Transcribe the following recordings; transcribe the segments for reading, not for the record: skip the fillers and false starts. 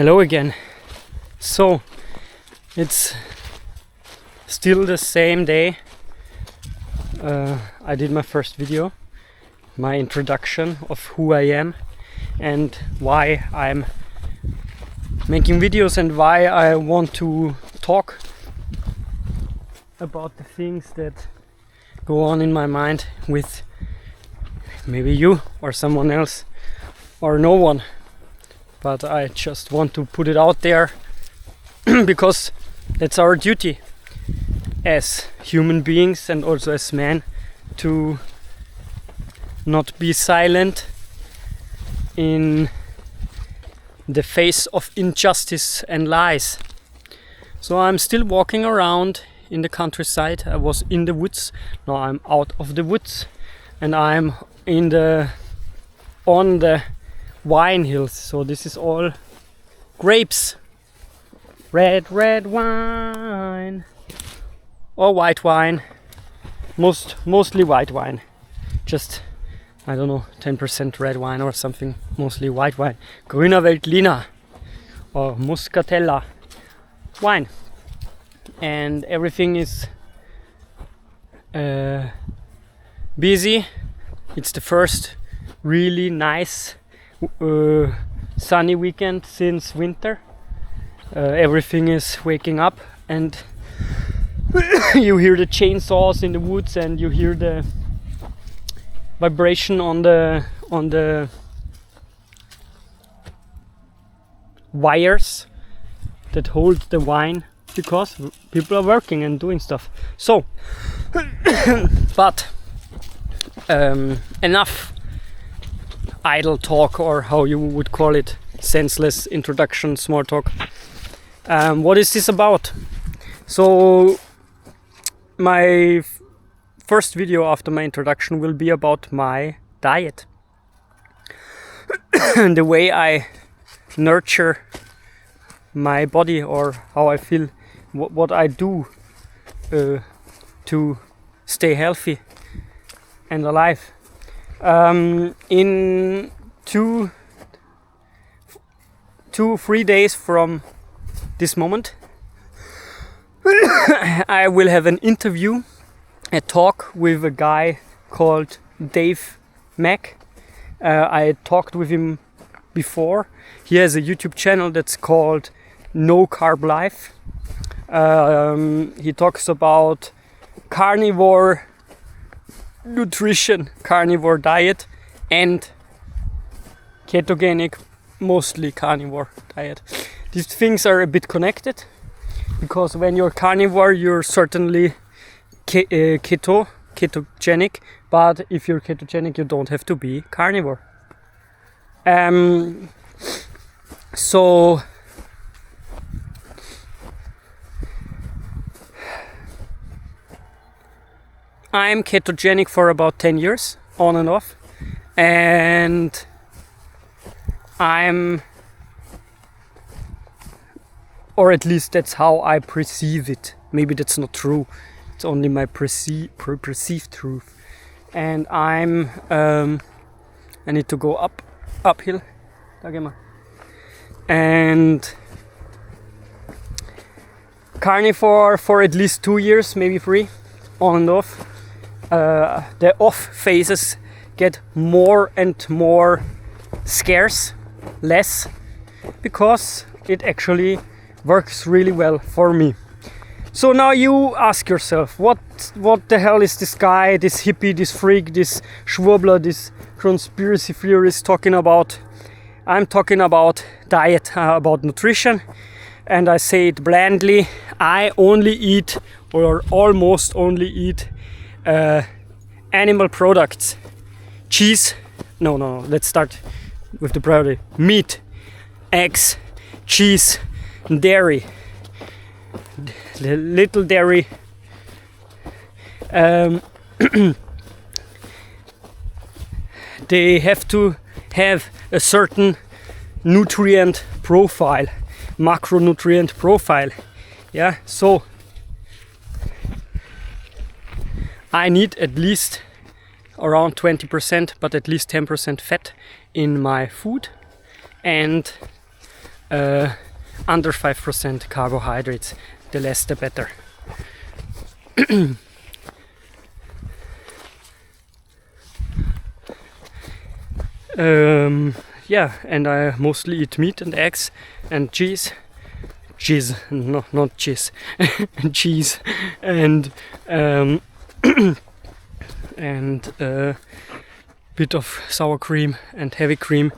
Hello again. So it's still the same day. I did my first video, my introduction of who I am and why I'm making videos and why I want to talk about the things that go on in my mind with maybe you or someone else or no one. But I just want to put it out there because that's our duty as human beings and also as men, to not be silent in the face of injustice and lies. So I'm still walking around in the countryside. I was in the woods, now I'm out of the woods and I'm on the wine hills. So this is all grapes, red wine or white wine, mostly white wine, just I don't know, 10% red wine or something, mostly white wine, Grüner Veltliner or Muscatella wine, and everything is busy. It's the first really nice sunny weekend since winter. Everything is waking up and you hear the chainsaws in the woods and you hear the vibration on the wires that hold the wine, because people are working and doing stuff. So but enough idle talk, or how you would call it, senseless introduction, small talk. What is this about? So my first video after my introduction will be about my diet and the way I nurture my body, or how I feel, what I do to stay healthy and alive. In 3 days from this moment I will have an interview, a talk with a guy called Dave Mack. I talked with him before. He has a YouTube channel that's called No Carb Life. He talks about carnivore nutrition, carnivore diet, and ketogenic, mostly carnivore diet. These things are a bit connected, because when you're carnivore you're certainly ketogenic, but if you're ketogenic you don't have to be carnivore. So I'm ketogenic for about 10 years, on and off, and or at least that's how I perceive it. Maybe that's not true. It's only my perceived truth. And I need to go uphill. And carnivore for at least 2 years, maybe 3, on and off. The off phases get more and more scarce, less, because it actually works really well for me. So now you ask yourself, what the hell is this guy, this hippie, this freak, this schwurbler, this conspiracy theorist talking about? I'm talking about diet, about nutrition, and I say it blandly. I only eat, or almost only eat, animal products. Cheese, no, let's start with the priority. Meat, eggs, cheese, dairy, little dairy, they have to have a certain nutrient profile, macronutrient profile. Yeah, so I need at least around 20%, but at least 10% fat in my food, and under 5% carbohydrates. The less the better. Yeah, and I mostly eat meat and eggs and cheese. No, not cheese. Cheese and and a bit of sour cream and heavy cream.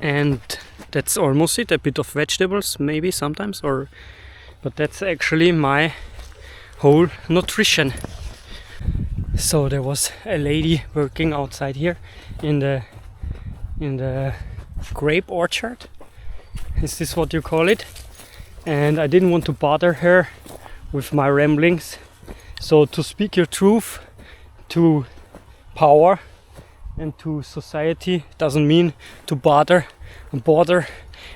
And that's almost it. A bit of vegetables maybe sometimes, but that's actually my whole nutrition. So there was a lady working outside here in the grape orchard. Is this what you call it? And I didn't want to bother her with my ramblings. So to speak your truth to power and to society doesn't mean to bother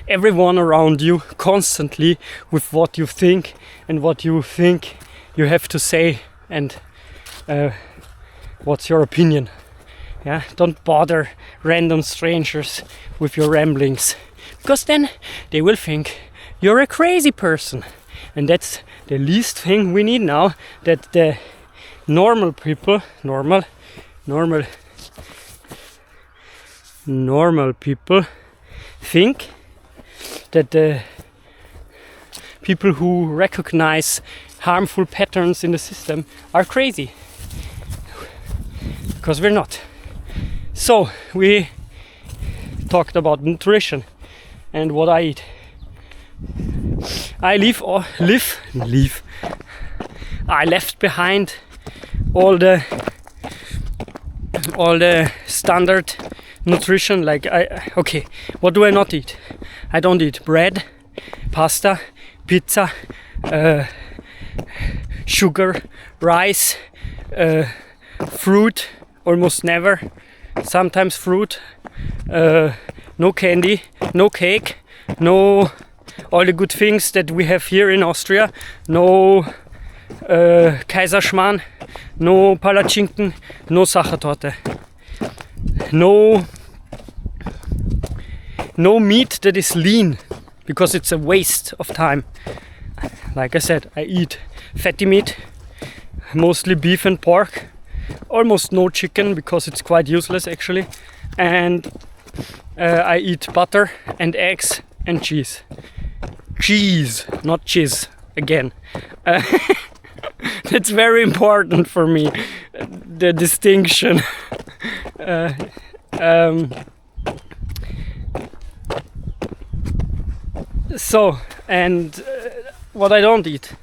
everyone around you constantly with what you think and what you think you have to say and what's your opinion. Yeah, don't bother random strangers with your ramblings, because then they will think you're a crazy person, and that's the least thing we need now. That the normal people, normal people think that the people who recognize harmful patterns in the system are crazy, because we're not. So we talked about nutrition and what I eat. I left behind all the standard nutrition. Like what do I not eat? I don't eat bread, pasta, pizza, sugar, rice, fruit, almost never. Sometimes fruit, no candy, no cake, no all the good things that we have here in Austria. No Kaiserschmarrn, no Palatschinken, no Sachertorte. No meat that is lean, because it's a waste of time. Like I said, I eat fatty meat, mostly beef and pork. Almost no chicken, because it's quite useless actually. And I eat butter and eggs and cheese. Cheese, not cheese again. That's very important for me, the distinction. So, and what I don't eat.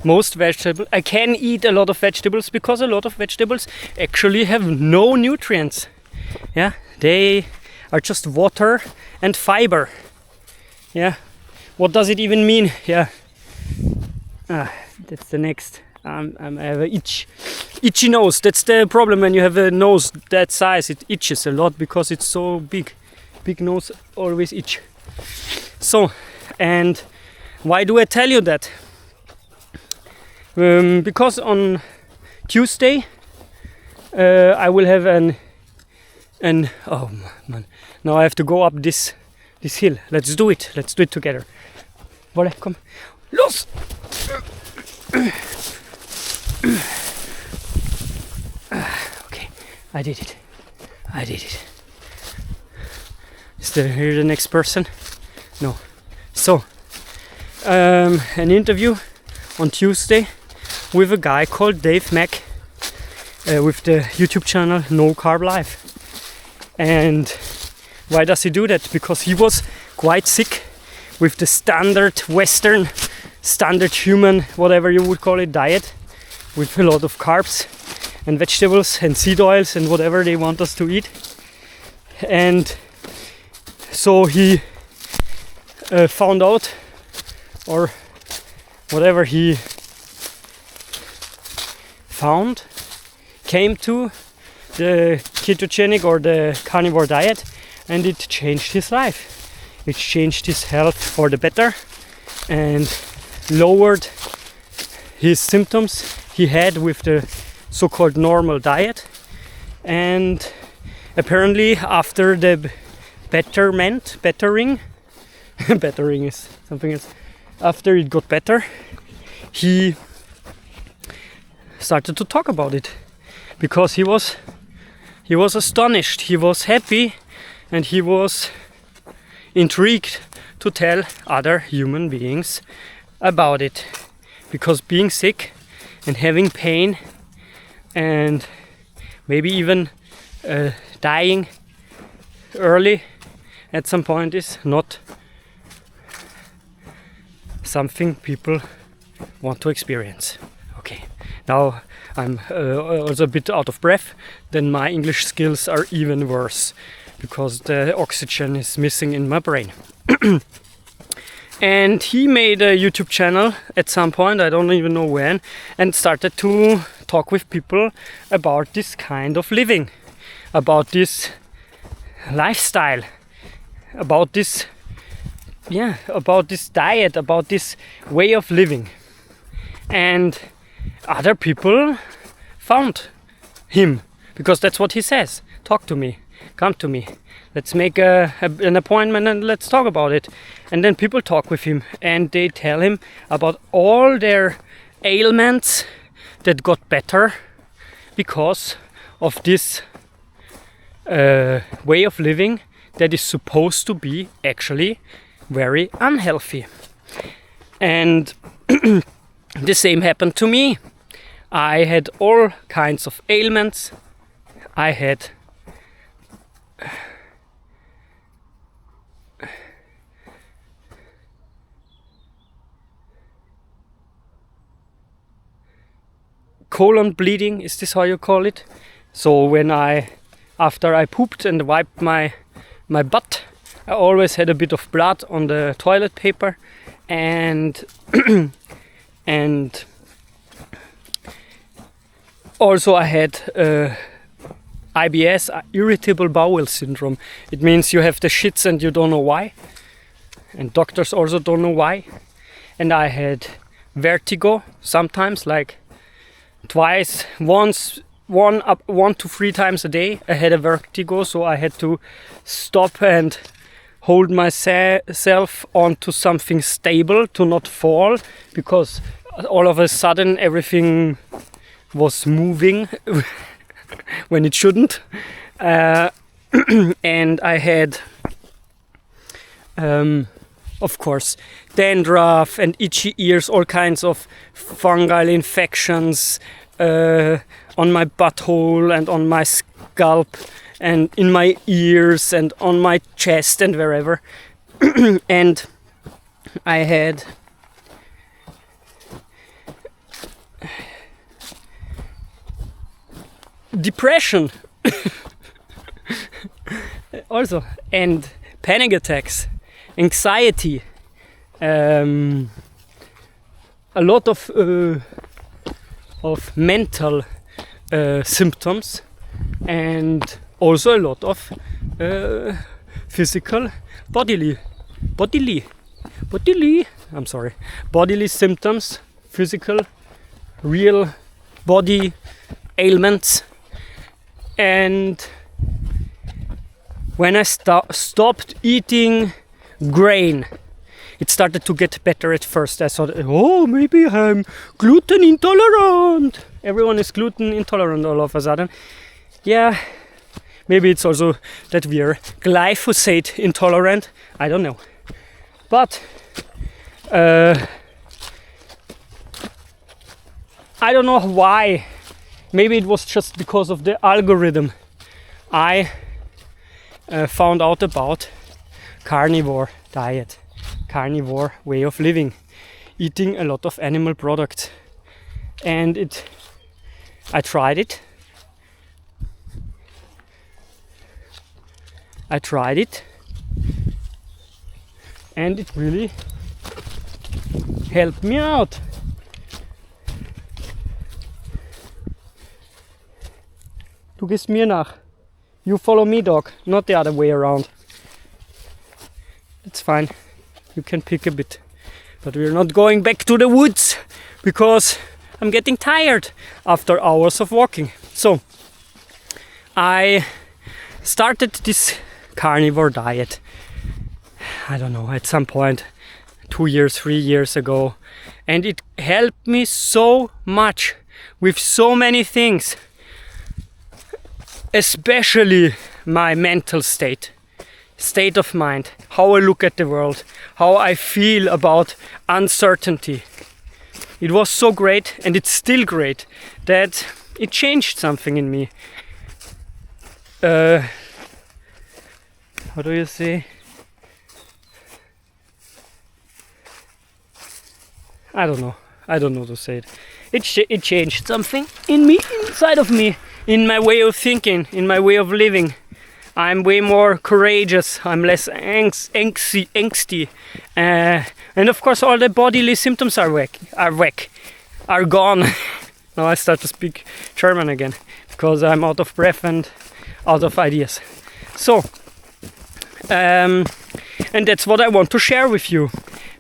Most vegetables. I can eat a lot of vegetables, because a lot of vegetables actually have no nutrients. Yeah, they are just water and fiber. Yeah, what does it even mean? Yeah, that's the next. I have an itchy nose. That's the problem when you have a nose that size. It itches a lot because it's so big. Big nose always itch. So, and why do I tell you that? Because on Tuesday I will have an oh man, now I have to go up this hill. Let's do it together. Voilà, komm, los! Okay, I did it. Is here the next person? No. So, an interview on Tuesday with a guy called Dave Mack with the YouTube channel No Carb Life. And why does he do that? Because he was quite sick with the standard Western, standard human, whatever you would call it, diet, with a lot of carbs and vegetables and seed oils and whatever they want us to eat. And so he found out, or whatever he found, came to the ketogenic or the carnivore diet, and it changed his life. It changed his health for the better and lowered his symptoms he had with the so-called normal diet. And apparently after the bettering bettering is something else. After it got better, he started to talk about it because he was astonished, he was happy, and he was intrigued to tell other human beings about it. Because being sick and having pain and maybe even dying early at some point is not something people want to experience. Okay, now I'm also a bit out of breath, then my English skills are even worse because the oxygen is missing in my brain. And he made a YouTube channel at some point, I don't even know when, and started to talk with people about this kind of living, about this lifestyle, about this diet, about this way of living. And other people found him because that's what he says. Talk to me, come to me, let's make an appointment and let's talk about it. And then people talk with him and they tell him about all their ailments that got better because of this way of living that is supposed to be actually very unhealthy. And the same happened to me. I had all kinds of ailments. I had colon bleeding, is this how you call it? So when after I pooped and wiped my butt, I always had a bit of blood on the toilet paper, and and also I had IBS, irritable bowel syndrome. It means you have the shits and you don't know why, and doctors also don't know why. And I had vertigo sometimes, like one to three times a day. I had a vertigo, so I had to stop and hold myself onto something stable to not fall, because all of a sudden everything was moving when it shouldn't. And I had of course dandruff and itchy ears, all kinds of fungal infections on my butthole and on my scalp and in my ears and on my chest and wherever. And I had depression also, and panic attacks, anxiety, a lot of mental symptoms, and also a lot of physical bodily symptoms, physical real body ailments. And when I stopped eating grain, it started to get better. At first I thought, oh, maybe I'm gluten intolerant. Everyone is gluten intolerant all of a sudden. Yeah, maybe it's also that we're glyphosate intolerant. I don't know. But I don't know why. Maybe it was just because of the algorithm. I found out about carnivore diet, carnivore way of living, eating a lot of animal products, and I tried it. And it really helped me out. Du gehst mir nach. You follow me, dog, not the other way around. It's fine. You can pick a bit. But we're not going back to the woods because I'm getting tired after hours of walking. So I started this carnivore diet, I don't know, at some point 2 years, 3 years ago, and it helped me so much with so many things, especially my mental state of mind, how I look at the world, how I feel about uncertainty. It was so great, and it's still great, that it changed something in me. How do you say? I don't know to say it. It changed something in me, inside of me, in my way of thinking, in my way of living. I'm way more courageous. I'm less angsty, and of course all the bodily symptoms are gone. Now I start to speak German again because I'm out of breath and out of ideas. So, and that's what I want to share with you,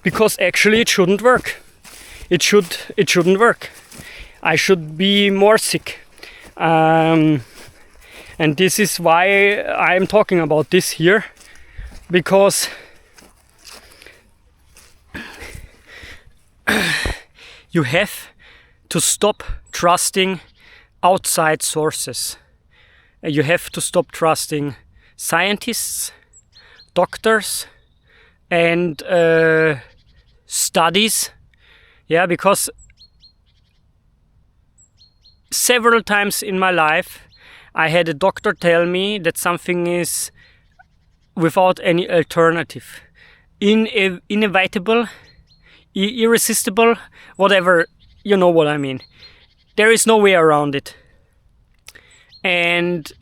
because actually it shouldn't work. It shouldn't work. I should be more sick. And this is why I'm talking about this here, because you have to stop trusting outside sources. You have to stop trusting scientists, doctors, and studies. Yeah, because several times in my life I had a doctor tell me that something is without any alternative, inevitable, irresistible, whatever, you know what I mean. There is no way around it. And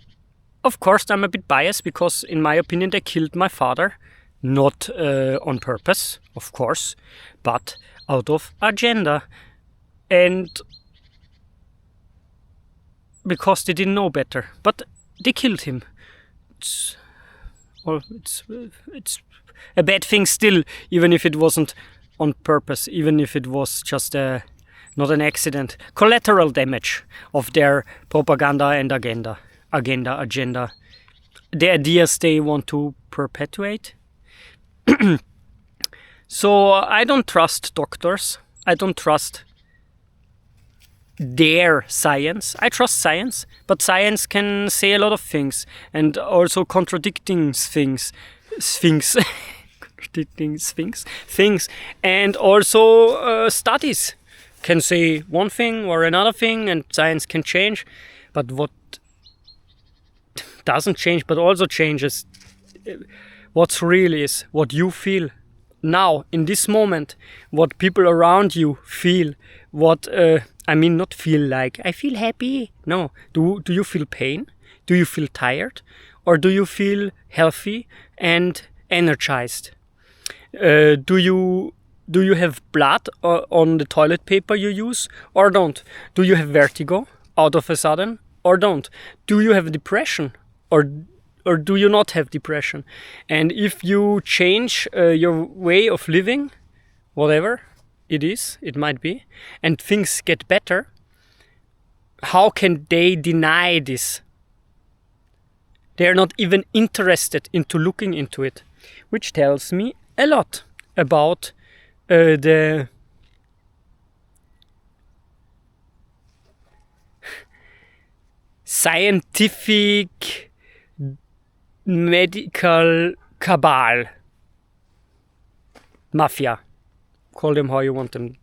of course I'm a bit biased, because in my opinion they killed my father, not on purpose, of course, but out of agenda, and because they didn't know better, but they killed him. It's a bad thing still, even if it wasn't on purpose, even if it was just not an accident, collateral damage of their propaganda and agenda, the ideas they want to perpetuate. So I don't trust doctors. I don't trust their science. I trust science, but science can say a lot of things, and also contradicting things, and also studies can say one thing or another thing, and science can change. But what doesn't change, but also changes, what's real is what you feel now, in this moment, what people around you feel, what I mean, not feel like, I feel happy. No. Do you feel pain? Do you feel tired? Or do you feel healthy and energized? Do you have blood on the toilet paper you use, or don't? Do you have vertigo out of a sudden, or don't? Do you have depression, or do you not have depression? And if you change your way of living, whatever it might be, and things get better, how can they deny this? They're not even interested into looking into it, which tells me a lot about the scientific medical cabal, mafia, call them how you want them.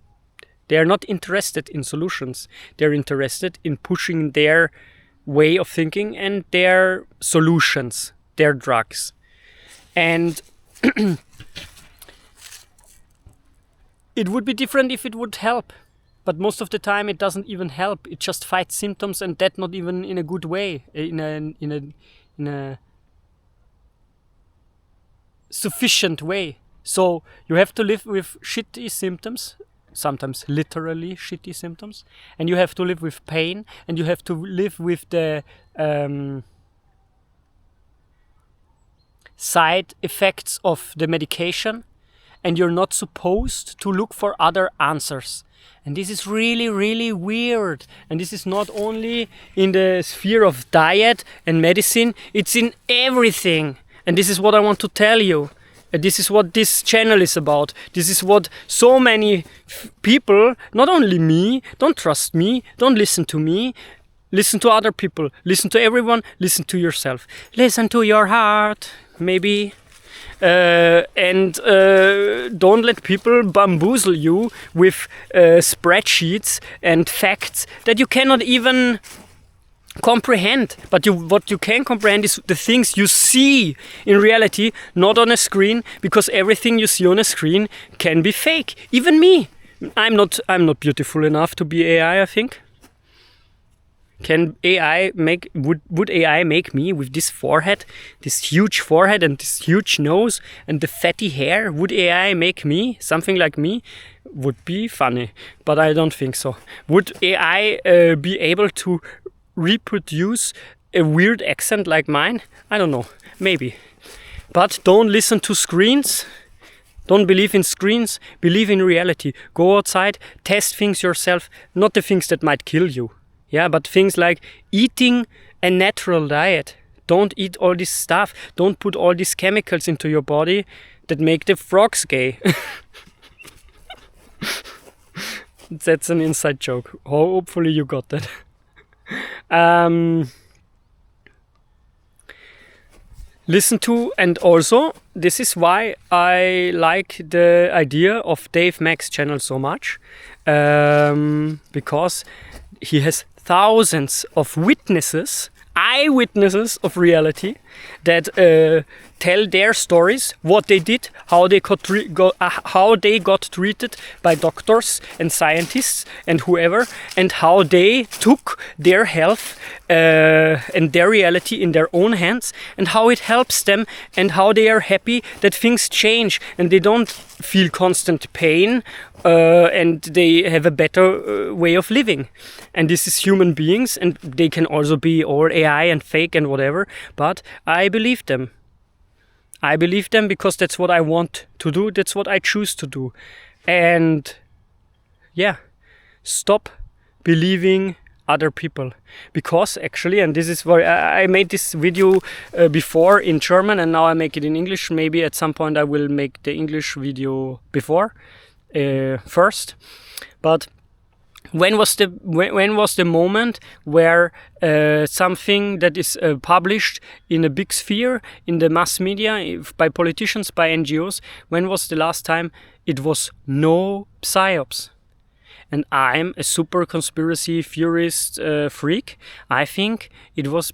They are not interested in solutions. They're interested in pushing their way of thinking and their solutions, their drugs. And it would be different if it would help, but most of the time it doesn't even help. It just fights symptoms, and that not even in a good way, in a sufficient way. So you have to live with shitty symptoms, sometimes literally shitty symptoms, and you have to live with pain, and you have to live with the side effects of the medication, and you're not supposed to look for other answers. And this is really, really weird. And this is not only in the sphere of diet and medicine, it's in everything. And this is what I want to tell you. This is what this channel is about. This is what so many people, not only me, don't trust me, don't listen to me, listen to other people, listen to everyone, listen to yourself. Listen to your heart, maybe. And don't let people bamboozle you with spreadsheets and facts that you cannot even comprehend. But what you can comprehend is the things you see in reality, not on a screen, because everything you see on a screen can be fake. Even me. I'm not beautiful enough to be AI, I think. Would AI make me with this forehead, this huge forehead and this huge nose and the fatty hair? Would AI make me something like me? Would be funny, but I don't think so. Would AI be able to reproduce a weird accent like mine? I don't know, maybe. But don't listen to screens. Don't believe in screens, believe in reality. Go outside, test things yourself, not the things that might kill you. Yeah, but things like eating a natural diet. Don't eat all this stuff. Don't put all these chemicals into your body that make the frogs gay. That's an inside joke. Hopefully you got that. Listen to, and also this is why I like the idea of Dave Mack's channel so much, because he has thousands of eyewitnesses of reality that tell their stories, what they did, how they got treated by doctors and scientists and whoever, and how they took their health and their reality in their own hands, and how it helps them, and how they are happy that things change and they don't feel constant pain, and they have a better way of living. And this is human beings, and they can also be all AI and fake and whatever, but I believe them. I believe them because that's what I want to do, that's what I choose to do. And yeah, stop believing other people, because actually, and this is where I made this video before in German, and now I make it in English. Maybe at some point I will make the English video before first. But when was the moment where something that is published in a big sphere, in the mass media, by politicians, by NGOs, when was the last time it was no psyops? And I'm a super conspiracy theorist freak. I think it was,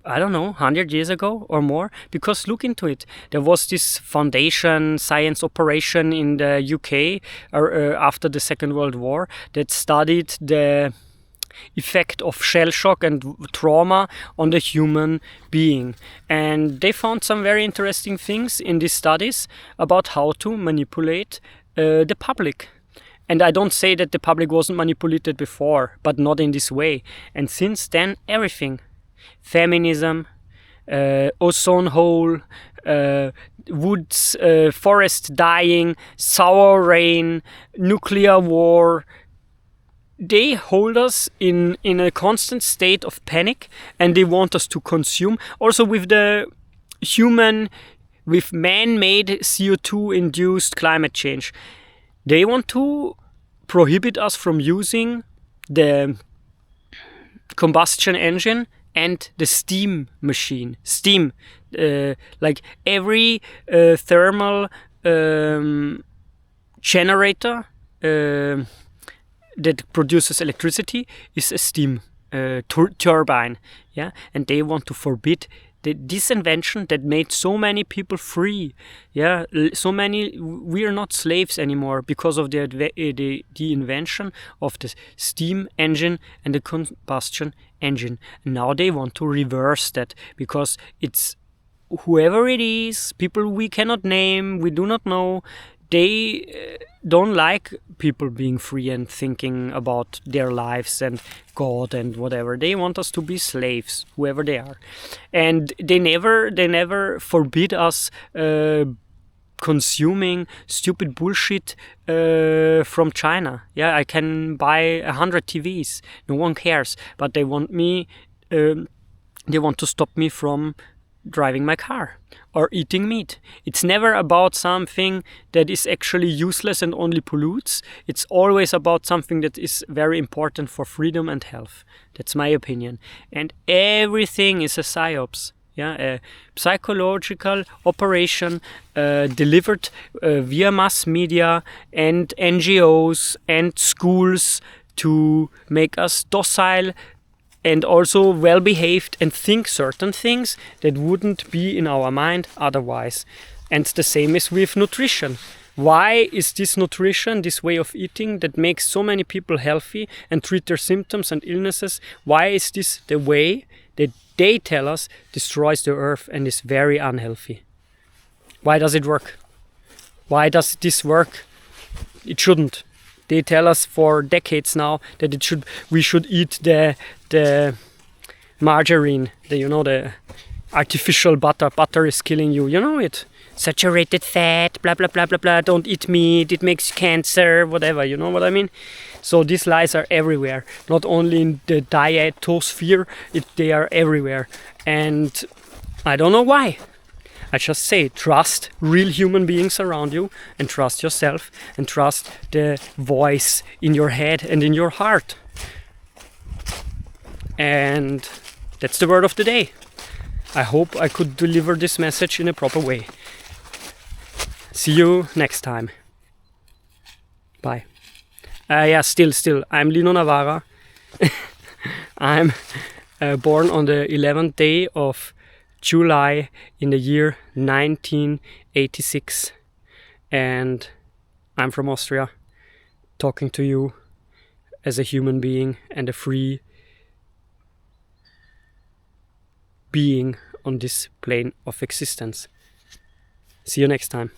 I don't know, 100 years ago or more, because look into it. There was this foundation science operation in the UK after the Second World War that studied the effect of shell shock and trauma on the human being. And they found some very interesting things in these studies about how to manipulate the public. And I don't say that the public wasn't manipulated before, but not in this way. And since then, everything. Feminism, ozone hole, woods, forest dying, sour rain, nuclear war. They hold us in a constant state of panic, and they want us to consume. Also with man-made CO2-induced climate change. They want to prohibit us from using the combustion engine and the steam machine. Steam, like every thermal generator that produces electricity is a steam turbine. Yeah, and they want to forbid this invention that made so many people free. Yeah, we are not slaves anymore because of the invention of the steam engine and the combustion engine. And now they want to reverse that, because it's whoever it is, people we cannot name, we do not know, they don't like people being free and thinking about their lives and God and whatever. They want us to be slaves, whoever they are. And they never forbid us consuming stupid bullshit from China. Yeah, I can buy 100 TVs. No one cares. But they want me. They want to stop me from driving my car or eating meat. It's never about something that is actually useless and only pollutes. It's always about something that is very important for freedom and health. That's my opinion. And everything is a psyops. Yeah, a psychological operation delivered via mass media and NGOs and schools to make us docile and also well-behaved and think certain things that wouldn't be in our mind otherwise. And the same is with nutrition. Why is this nutrition, this way of eating that makes so many people healthy and treat their symptoms and illnesses, why is this the way that they tell us destroys the earth and is very unhealthy? Why does it work? Why does this work? It shouldn't. They tell us for decades now that we should eat the margarine, the artificial butter. Butter is killing you, you know it. Saturated fat, blah blah blah blah blah. Don't eat meat, it makes cancer, whatever. You know what I mean? So these lies are everywhere, not only in the dietosphere. They are everywhere, and I don't know why. I just say trust real human beings around you, and trust yourself, and trust the voice in your head and in your heart. And that's the word of the day. I hope I could deliver this message in a proper way. See you next time. Bye. Still, I'm Lino Navarra. I'm born on the 11th day of July in the year 1986, and I'm from Austria, talking to you as a human being and a free being on this plane of existence. See you next time.